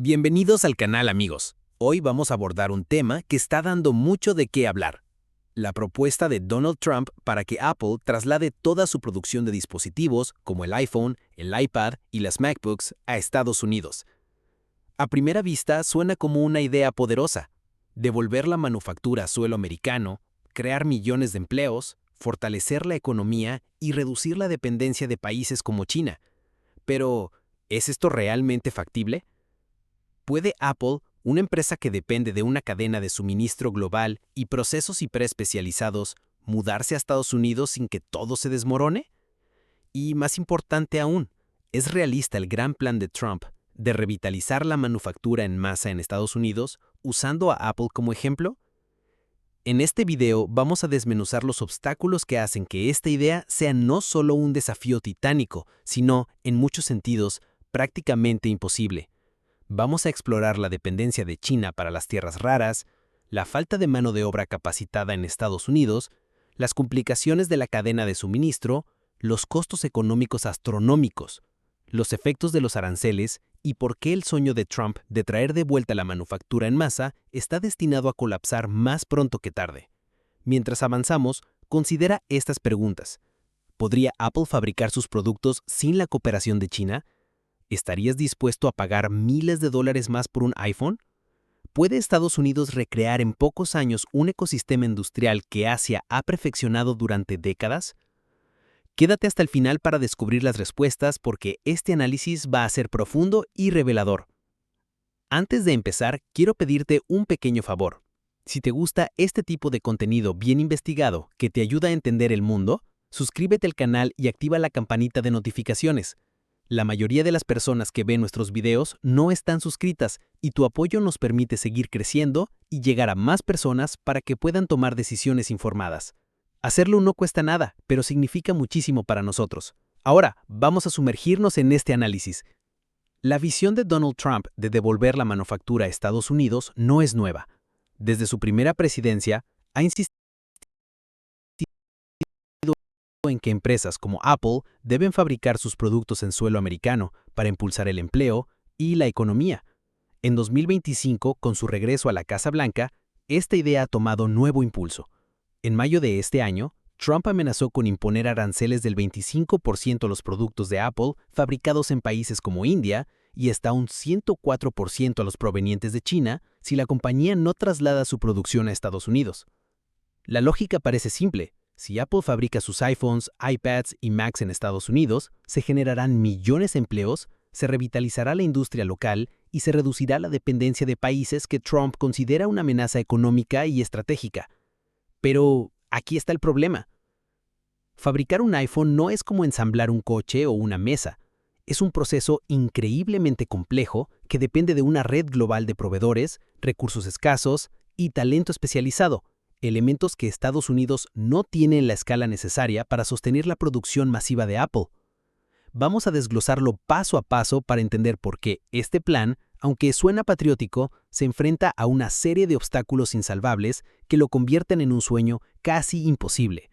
Bienvenidos al canal, amigos. Hoy vamos a abordar un tema que está dando mucho de qué hablar. La propuesta de Donald Trump para que Apple traslade toda su producción de dispositivos, como el iPhone, el iPad y las MacBooks, a Estados Unidos. A primera vista suena como una idea poderosa: devolver la manufactura a suelo americano, crear millones de empleos, fortalecer la economía y reducir la dependencia de países como China. Pero, ¿es esto realmente factible? ¿Puede Apple, una empresa que depende de una cadena de suministro global y procesos hiperespecializados, mudarse a Estados Unidos sin que todo se desmorone? Y más importante aún, ¿es realista el gran plan de Trump de revitalizar la manufactura en masa en Estados Unidos usando a Apple como ejemplo? En este video vamos a desmenuzar los obstáculos que hacen que esta idea sea no solo un desafío titánico, sino, en muchos sentidos, prácticamente imposible. Vamos a explorar la dependencia de China para las tierras raras, la falta de mano de obra capacitada en Estados Unidos, las complicaciones de la cadena de suministro, los costos económicos astronómicos, los efectos de los aranceles y por qué el sueño de Trump de traer de vuelta la manufactura en masa está destinado a colapsar más pronto que tarde. Mientras avanzamos, considera estas preguntas. ¿Podría Apple fabricar sus productos sin la cooperación de China? ¿Estarías dispuesto a pagar miles de dólares más por un iPhone? ¿Puede Estados Unidos recrear en pocos años un ecosistema industrial que Asia ha perfeccionado durante décadas? Quédate hasta el final para descubrir las respuestas, porque este análisis va a ser profundo y revelador. Antes de empezar, quiero pedirte un pequeño favor. Si te gusta este tipo de contenido bien investigado que te ayuda a entender el mundo, suscríbete al canal y activa la campanita de notificaciones. La mayoría de las personas que ven nuestros videos no están suscritas, y tu apoyo nos permite seguir creciendo y llegar a más personas para que puedan tomar decisiones informadas. Hacerlo no cuesta nada, pero significa muchísimo para nosotros. Ahora, vamos a sumergirnos en este análisis. La visión de Donald Trump de devolver la manufactura a Estados Unidos no es nueva. Desde su primera presidencia, ha insistido en que empresas como Apple deben fabricar sus productos en suelo americano para impulsar el empleo y la economía. En 2025, con su regreso a la Casa Blanca, esta idea ha tomado nuevo impulso. En mayo de este año, Trump amenazó con imponer aranceles del 25% a los productos de Apple fabricados en países como India y hasta un 104% a los provenientes de China si la compañía no traslada su producción a Estados Unidos. La lógica parece simple. Si Apple fabrica sus iPhones, iPads y Macs en Estados Unidos, se generarán millones de empleos, se revitalizará la industria local y se reducirá la dependencia de países que Trump considera una amenaza económica y estratégica. Pero aquí está el problema. Fabricar un iPhone no es como ensamblar un coche o una mesa. Es un proceso increíblemente complejo que depende de una red global de proveedores, recursos escasos y talento especializado, elementos que Estados Unidos no tiene en la escala necesaria para sostener la producción masiva de Apple. Vamos a desglosarlo paso a paso para entender por qué este plan, aunque suena patriótico, se enfrenta a una serie de obstáculos insalvables que lo convierten en un sueño casi imposible.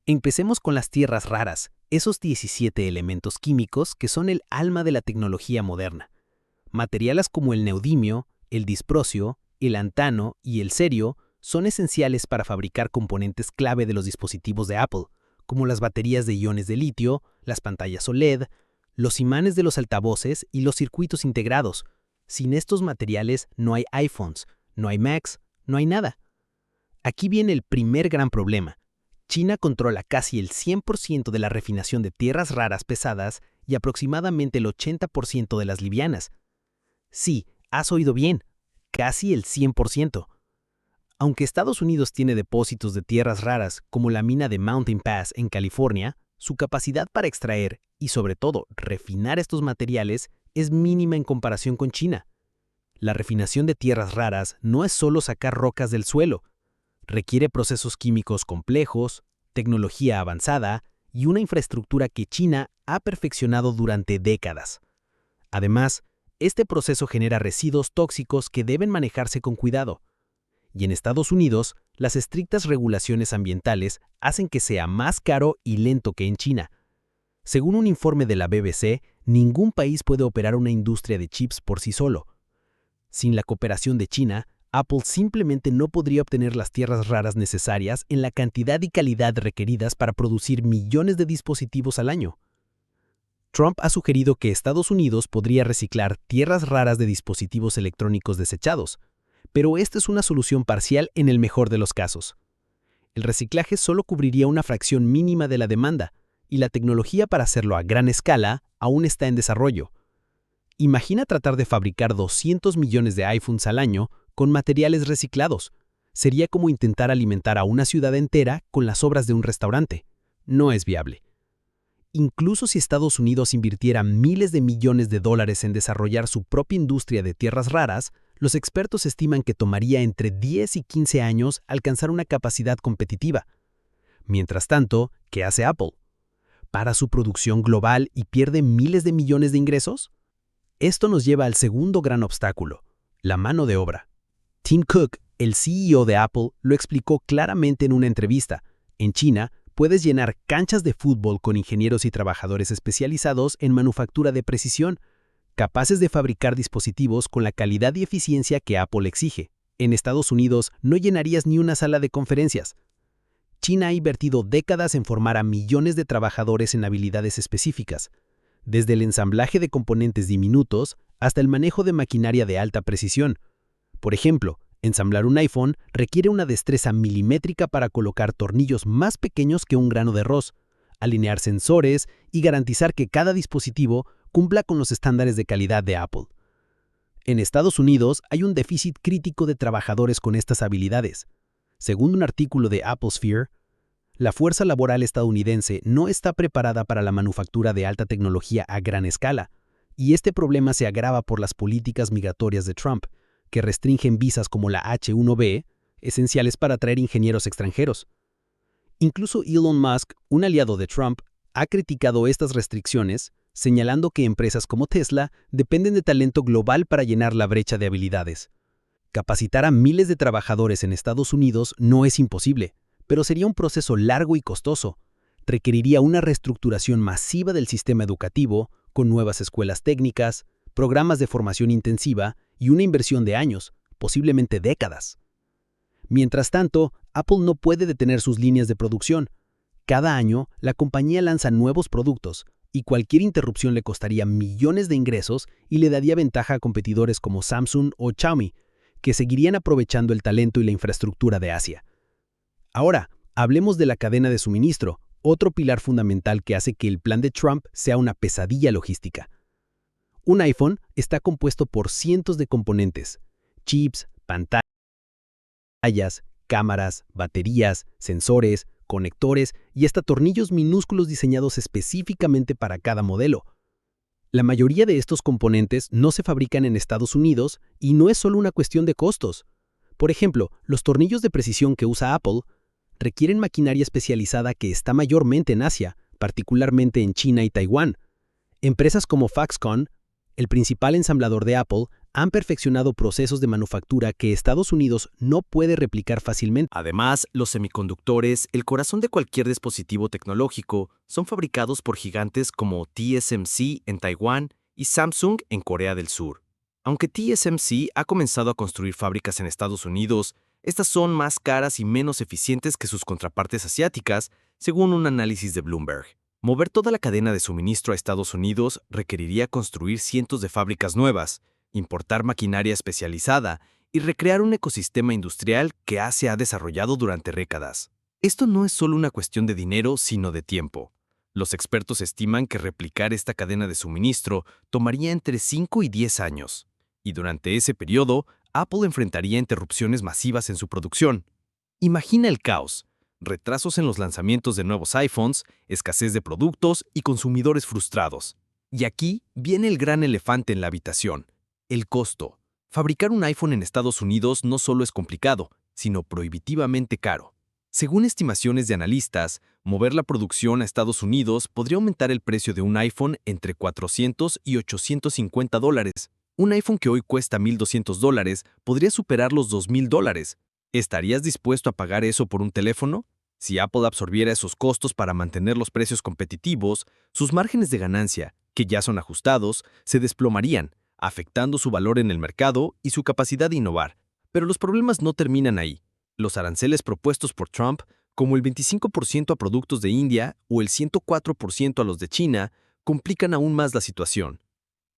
Empecemos con las tierras raras, esos 17 elementos químicos que son el alma de la tecnología moderna. Materiales como el neodimio, el disprosio, el lantano y el cerio son esenciales para fabricar componentes clave de los dispositivos de Apple, como las baterías de iones de litio, las pantallas OLED, los imanes de los altavoces y los circuitos integrados. Sin estos materiales no hay iPhones, no hay Macs, no hay nada. Aquí viene el primer gran problema. China controla casi el 100% de la refinación de tierras raras pesadas y aproximadamente el 80% de las livianas. Sí, has oído bien, casi el 100%. Aunque Estados Unidos tiene depósitos de tierras raras como la mina de Mountain Pass en California, su capacidad para extraer y, sobre todo, refinar estos materiales es mínima en comparación con China. La refinación de tierras raras no es solo sacar rocas del suelo. Requiere procesos químicos complejos, tecnología avanzada y una infraestructura que China ha perfeccionado durante décadas. Además, este proceso genera residuos tóxicos que deben manejarse con cuidado. Y en Estados Unidos, las estrictas regulaciones ambientales hacen que sea más caro y lento que en China. Según un informe de la BBC, ningún país puede operar una industria de chips por sí solo. Sin la cooperación de China, Apple simplemente no podría obtener las tierras raras necesarias en la cantidad y calidad requeridas para producir millones de dispositivos al año. Trump ha sugerido que Estados Unidos podría reciclar tierras raras de dispositivos electrónicos desechados, pero esta es una solución parcial en el mejor de los casos. El reciclaje solo cubriría una fracción mínima de la demanda, y la tecnología para hacerlo a gran escala aún está en desarrollo. Imagina tratar de fabricar 200 millones de iPhones al año con materiales reciclados. Sería como intentar alimentar a una ciudad entera con las sobras de un restaurante. No es viable. Incluso si Estados Unidos invirtiera miles de millones de dólares en desarrollar su propia industria de tierras raras, los expertos estiman que tomaría entre 10 y 15 años alcanzar una capacidad competitiva. Mientras tanto, ¿qué hace Apple? ¿Para su producción global y pierde miles de millones de ingresos? Esto nos lleva al segundo gran obstáculo, la mano de obra. Tim Cook, el CEO de Apple, lo explicó claramente en una entrevista. En China, puedes llenar canchas de fútbol con ingenieros y trabajadores especializados en manufactura de precisión, capaces de fabricar dispositivos con la calidad y eficiencia que Apple exige. En Estados Unidos no llenarías ni una sala de conferencias. China ha invertido décadas en formar a millones de trabajadores en habilidades específicas, desde el ensamblaje de componentes diminutos hasta el manejo de maquinaria de alta precisión. Por ejemplo, ensamblar un iPhone requiere una destreza milimétrica para colocar tornillos más pequeños que un grano de arroz, alinear sensores y garantizar que cada dispositivo cumpla con los estándares de calidad de Apple. En Estados Unidos hay un déficit crítico de trabajadores con estas habilidades. Según un artículo de AppleSphere, la fuerza laboral estadounidense no está preparada para la manufactura de alta tecnología a gran escala, y este problema se agrava por las políticas migratorias de Trump, que restringen visas como la H-1B, esenciales para atraer ingenieros extranjeros. Incluso Elon Musk, un aliado de Trump, ha criticado estas restricciones, señalando que empresas como Tesla dependen de talento global para llenar la brecha de habilidades. Capacitar a miles de trabajadores en Estados Unidos no es imposible, pero sería un proceso largo y costoso. Requeriría una reestructuración masiva del sistema educativo, con nuevas escuelas técnicas, programas de formación intensiva y una inversión de años, posiblemente décadas. Mientras tanto, Apple no puede detener sus líneas de producción. Cada año, la compañía lanza nuevos productos, y cualquier interrupción le costaría millones de ingresos y le daría ventaja a competidores como Samsung o Xiaomi, que seguirían aprovechando el talento y la infraestructura de Asia. Ahora, hablemos de la cadena de suministro, otro pilar fundamental que hace que el plan de Trump sea una pesadilla logística. Un iPhone está compuesto por cientos de componentes: chips, pantallas, cámaras, baterías, sensores, conectores y hasta tornillos minúsculos diseñados específicamente para cada modelo. La mayoría de estos componentes no se fabrican en Estados Unidos y no es solo una cuestión de costos. Por ejemplo, los tornillos de precisión que usa Apple requieren maquinaria especializada que está mayormente en Asia, particularmente en China y Taiwán. Empresas como Foxconn, el principal ensamblador de Apple, han perfeccionado procesos de manufactura que Estados Unidos no puede replicar fácilmente. Además, los semiconductores, el corazón de cualquier dispositivo tecnológico, son fabricados por gigantes como TSMC en Taiwán y Samsung en Corea del Sur. Aunque TSMC ha comenzado a construir fábricas en Estados Unidos, estas son más caras y menos eficientes que sus contrapartes asiáticas, según un análisis de Bloomberg. Mover toda la cadena de suministro a Estados Unidos requeriría construir cientos de fábricas nuevas, importar maquinaria especializada y recrear un ecosistema industrial que Asia ha desarrollado durante décadas. Esto no es solo una cuestión de dinero, sino de tiempo. Los expertos estiman que replicar esta cadena de suministro tomaría entre 5 y 10 años, y durante ese periodo, Apple enfrentaría interrupciones masivas en su producción. Imagina el caos: retrasos en los lanzamientos de nuevos iPhones, escasez de productos y consumidores frustrados. Y aquí viene el gran elefante en la habitación: el costo. Fabricar un iPhone en Estados Unidos no solo es complicado, sino prohibitivamente caro. Según estimaciones de analistas, mover la producción a Estados Unidos podría aumentar el precio de un iPhone entre $400 y $850. Un iPhone que hoy cuesta $1,200 podría superar los $2,000. ¿Estarías dispuesto a pagar eso por un teléfono? Si Apple absorbiera esos costos para mantener los precios competitivos, sus márgenes de ganancia, que ya son ajustados, se desplomarían, afectando su valor en el mercado y su capacidad de innovar. Pero los problemas no terminan ahí. Los aranceles propuestos por Trump, como el 25% a productos de India o el 104% a los de China, complican aún más la situación.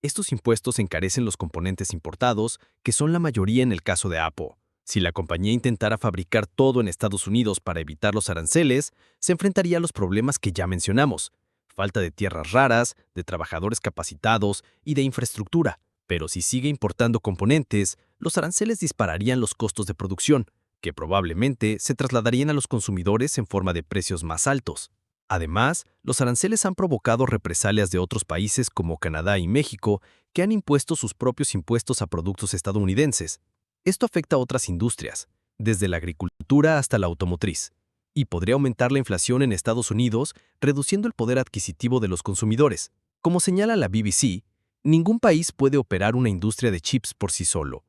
Estos impuestos encarecen los componentes importados, que son la mayoría en el caso de Apple. Si la compañía intentara fabricar todo en Estados Unidos para evitar los aranceles, se enfrentaría a los problemas que ya mencionamos: falta de tierras raras, de trabajadores capacitados y de infraestructura. Pero si sigue importando componentes, los aranceles dispararían los costos de producción, que probablemente se trasladarían a los consumidores en forma de precios más altos. Además, los aranceles han provocado represalias de otros países como Canadá y México, que han impuesto sus propios impuestos a productos estadounidenses. Esto afecta a otras industrias, desde la agricultura hasta la automotriz, y podría aumentar la inflación en Estados Unidos, reduciendo el poder adquisitivo de los consumidores. Como señala la BBC, ningún país puede operar una industria de chips por sí solo.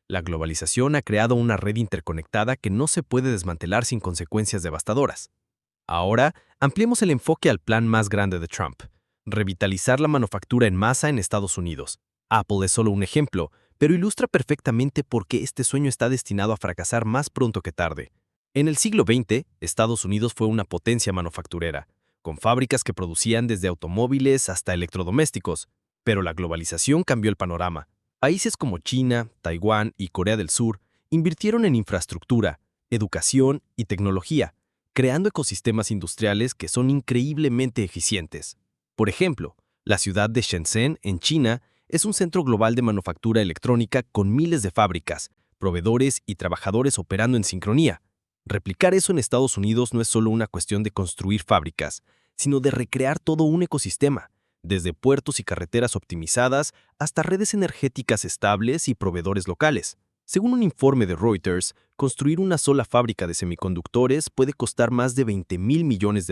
La globalización ha creado una red interconectada que no se puede desmantelar sin consecuencias devastadoras. Ahora, ampliemos el enfoque al plan más grande de Trump: revitalizar la manufactura en masa en Estados Unidos. Apple es solo un ejemplo, pero ilustra perfectamente por qué este sueño está destinado a fracasar más pronto que tarde. En el siglo XX, Estados Unidos fue una potencia manufacturera, con fábricas que producían desde automóviles hasta electrodomésticos, pero la globalización cambió el panorama. Países como China, Taiwán y Corea del Sur invirtieron en infraestructura, educación y tecnología, creando ecosistemas industriales que son increíblemente eficientes. Por ejemplo, la ciudad de Shenzhen, en China, es un centro global de manufactura electrónica con miles de fábricas, proveedores y trabajadores operando en sincronía. Replicar eso en Estados Unidos no es solo una cuestión de construir fábricas, sino de recrear todo un ecosistema, desde puertos y carreteras optimizadas hasta redes energéticas estables y proveedores locales. Según un informe de Reuters, construir una sola fábrica de semiconductores puede costar más de $20,000 millones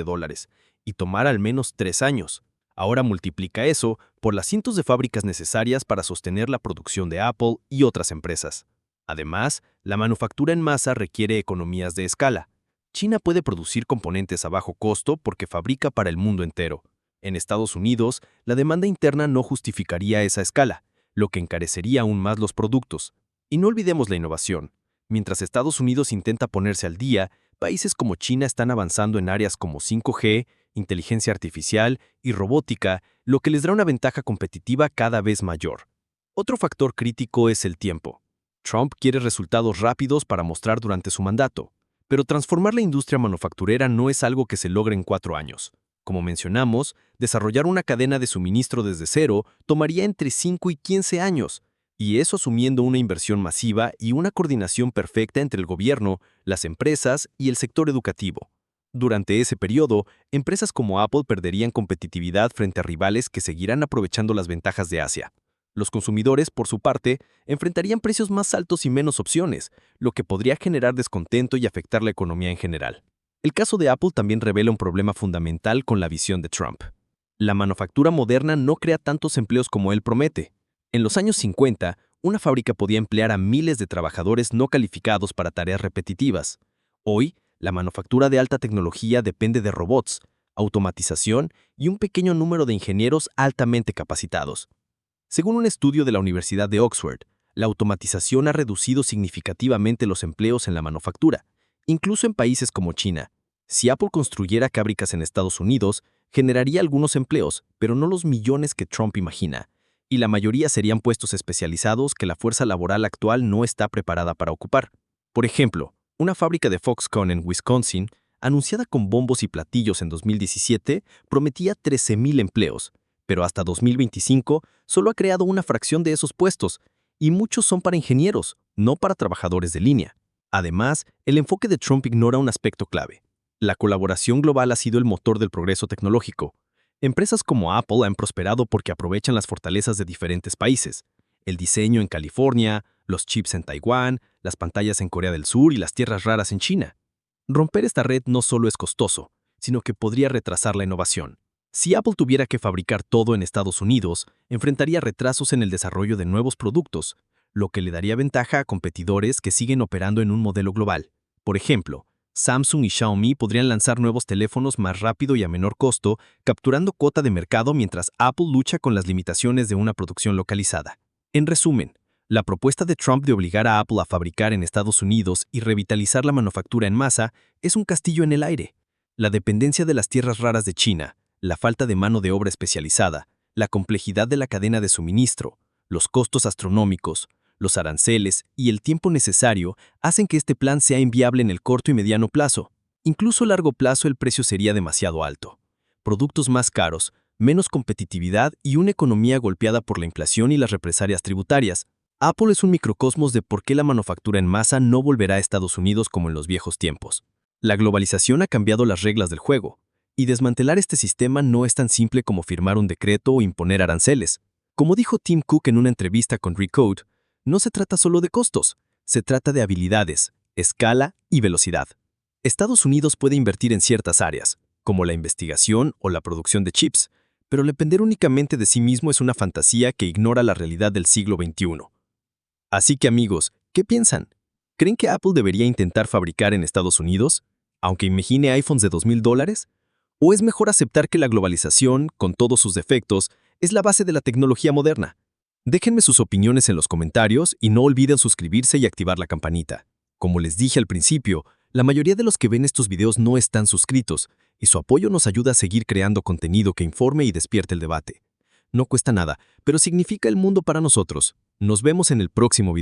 y tomar al menos 3 años. Ahora multiplica eso por las cientos de fábricas necesarias para sostener la producción de Apple y otras empresas. Además, la manufactura en masa requiere economías de escala. China puede producir componentes a bajo costo porque fabrica para el mundo entero. En Estados Unidos, la demanda interna no justificaría esa escala, lo que encarecería aún más los productos. Y no olvidemos la innovación. Mientras Estados Unidos intenta ponerse al día, países como China están avanzando en áreas como 5G, inteligencia artificial y robótica, lo que les da una ventaja competitiva cada vez mayor. Otro factor crítico es el tiempo. Trump quiere resultados rápidos para mostrar durante su mandato, pero transformar la industria manufacturera no es algo que se logre en 4 años. Como mencionamos, desarrollar una cadena de suministro desde cero tomaría entre 5 y 15 años, y eso asumiendo una inversión masiva y una coordinación perfecta entre el gobierno, las empresas y el sector educativo. Durante ese periodo, empresas como Apple perderían competitividad frente a rivales que seguirán aprovechando las ventajas de Asia. Los consumidores, por su parte, enfrentarían precios más altos y menos opciones, lo que podría generar descontento y afectar la economía en general. El caso de Apple también revela un problema fundamental con la visión de Trump. La manufactura moderna no crea tantos empleos como él promete. En los años 50, una fábrica podía emplear a miles de trabajadores no calificados para tareas repetitivas. Hoy, la manufactura de alta tecnología depende de robots, automatización y un pequeño número de ingenieros altamente capacitados. Según un estudio de la Universidad de Oxford, la automatización ha reducido significativamente los empleos en la manufactura, incluso en países como China. Si Apple construyera fábricas en Estados Unidos, generaría algunos empleos, pero no los millones que Trump imagina, y la mayoría serían puestos especializados que la fuerza laboral actual no está preparada para ocupar. Por ejemplo, una fábrica de Foxconn en Wisconsin, anunciada con bombos y platillos en 2017, prometía 13,000 empleos, pero hasta 2025 solo ha creado una fracción de esos puestos, y muchos son para ingenieros, no para trabajadores de línea. Además, el enfoque de Trump ignora un aspecto clave. La colaboración global ha sido el motor del progreso tecnológico. Empresas como Apple han prosperado porque aprovechan las fortalezas de diferentes países: el diseño en California, los chips en Taiwán, las pantallas en Corea del Sur y las tierras raras en China. Romper esta red no solo es costoso, sino que podría retrasar la innovación. Si Apple tuviera que fabricar todo en Estados Unidos, enfrentaría retrasos en el desarrollo de nuevos productos, lo que le daría ventaja a competidores que siguen operando en un modelo global. Por ejemplo, Samsung y Xiaomi podrían lanzar nuevos teléfonos más rápido y a menor costo, capturando cuota de mercado mientras Apple lucha con las limitaciones de una producción localizada. En resumen, la propuesta de Trump de obligar a Apple a fabricar en Estados Unidos y revitalizar la manufactura en masa es un castillo en el aire. La dependencia de las tierras raras de China, la falta de mano de obra especializada, la complejidad de la cadena de suministro, los costos astronómicos, los aranceles y el tiempo necesario hacen que este plan sea inviable en el corto y mediano plazo. Incluso a largo plazo el precio sería demasiado alto. Productos más caros, menos competitividad y una economía golpeada por la inflación y las represalias tributarias. Apple es un microcosmos de por qué la manufactura en masa no volverá a Estados Unidos como en los viejos tiempos. La globalización ha cambiado las reglas del juego, y desmantelar este sistema no es tan simple como firmar un decreto o imponer aranceles. Como dijo Tim Cook en una entrevista con Recode, no se trata solo de costos, se trata de habilidades, escala y velocidad. Estados Unidos puede invertir en ciertas áreas, como la investigación o la producción de chips, pero depender únicamente de sí mismo es una fantasía que ignora la realidad del siglo XXI. Así que amigos, ¿qué piensan? ¿Creen que Apple debería intentar fabricar en Estados Unidos, aunque imagine iPhones de $2,000? ¿O es mejor aceptar que la globalización, con todos sus defectos, es la base de la tecnología moderna? Déjenme sus opiniones en los comentarios y no olviden suscribirse y activar la campanita. Como les dije al principio, la mayoría de los que ven estos videos no están suscritos, y su apoyo nos ayuda a seguir creando contenido que informe y despierte el debate. No cuesta nada, pero significa el mundo para nosotros. Nos vemos en el próximo video.